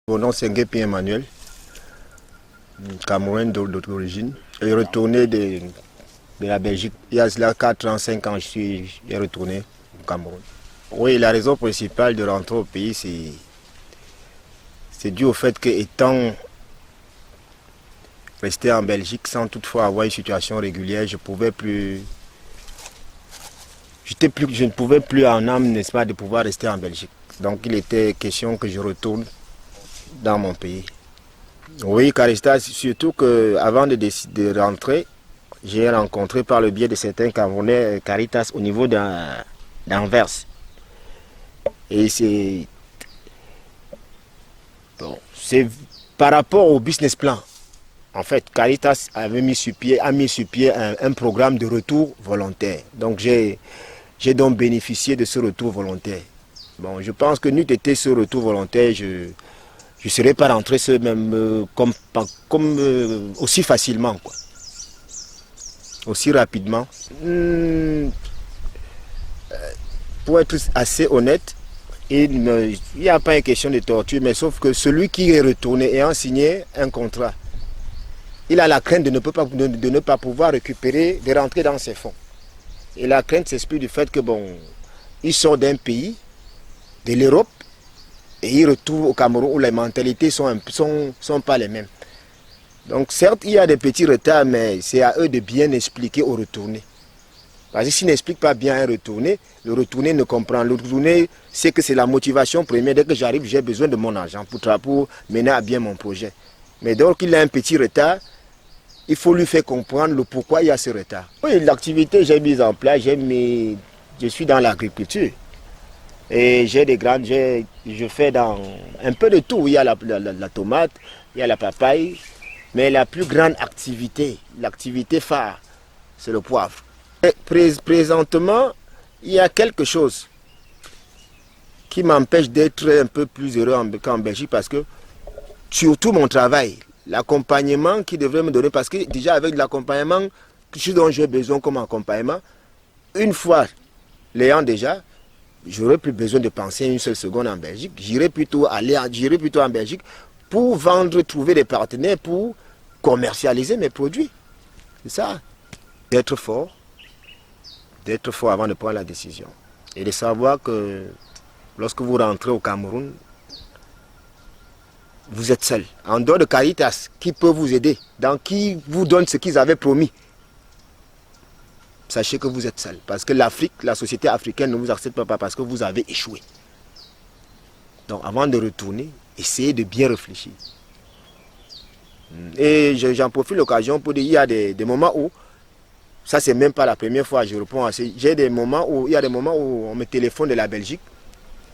Mon nom c'est Nguépi Emmanuel, Cameroun d'origine. Je retourné de la Belgique. Il y a cela 4 ans, 5 ans, je suis retourné au Cameroun. Oui, la raison principale de rentrer au pays, c'est dû au fait que, étant resté en Belgique sans toutefois avoir une situation régulière, je ne pouvais plus en âme, n'est-ce pas, de pouvoir rester en Belgique. Donc il était question que je retourne dans mon pays. Oui, Caritas, surtout qu'avant de décider de rentrer, j'ai rencontré par le biais de certains Camerounais Caritas au niveau d'Anvers. Et c'est par rapport au business plan. En fait, Caritas a mis sur pied un programme de retour volontaire. Donc j'ai donc bénéficié de ce retour volontaire. Bon, je pense que n'eût été ce retour volontaire, je ne serais pas rentré aussi facilement, quoi. Aussi rapidement. Pour être assez honnête, il n'y a pas une question de torture, mais sauf que celui qui est retourné ayant signé un contrat, il a la crainte de ne pas pouvoir récupérer, de rentrer dans ses fonds. Et la crainte s'explique du fait que, bon, il sort d'un pays, de l'Europe, et il retourne au Cameroun où les mentalités sont pas les mêmes. Donc certes, il y a des petits retards, mais c'est à eux de bien expliquer au retourné. Parce que s'ils n'expliquent pas bien un retourné, le retourné ne comprend. Le retourné, c'est que c'est la motivation première. Dès que j'arrive, j'ai besoin de mon argent pour mener à bien mon projet. Mais dès qu'il a un petit retard, il faut lui faire comprendre le pourquoi il y a ce retard. Oui, l'activité j'ai mise en place, je suis dans l'agriculture. Et je fais dans un peu de tout. Il y a la tomate, il y a la papaye. Mais la plus grande activité, l'activité phare, c'est le poivre. Présentement, il y a quelque chose qui m'empêche d'être un peu plus heureux qu'en Belgique parce que, surtout mon travail, l'accompagnement qui devrait me donner, parce que déjà avec l'accompagnement, ce dont j'ai besoin comme accompagnement, une fois l'ayant déjà, j'aurais plus besoin de penser une seule seconde en Belgique. J'irai plutôt en Belgique pour vendre, trouver des partenaires pour commercialiser mes produits. C'est ça. D'être fort avant de prendre la décision. Et de savoir que lorsque vous rentrez au Cameroun, vous êtes seul. En dehors de Caritas, qui peut vous aider, qui vous donne ce qu'ils avaient promis. Sachez que vous êtes seul. Parce que l'Afrique, la société africaine ne vous accepte pas parce que vous avez échoué. Donc avant de retourner, essayez de bien réfléchir. Et j'en profite l'occasion pour dire qu'il y a des moments où, ça c'est même pas la première fois que je réponds à ça, il y a des moments où on me téléphone de la Belgique,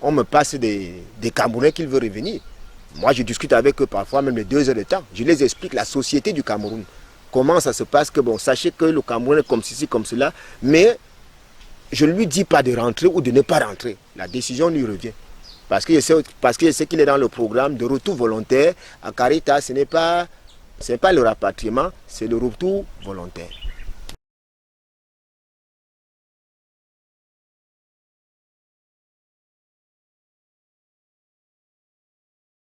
on me passe des Camerounais qui veulent revenir. Moi je discute avec eux parfois même de 2 heures de temps. Je les explique la société du Cameroun. Comment ça se passe, que bon, sachez que le Cameroun est comme ceci, comme cela, mais je ne lui dis pas de rentrer ou de ne pas rentrer. La décision lui revient. Parce que je sais qu'il est dans le programme de retour volontaire. À Caritas, ce n'est pas le rapatriement, c'est le retour volontaire.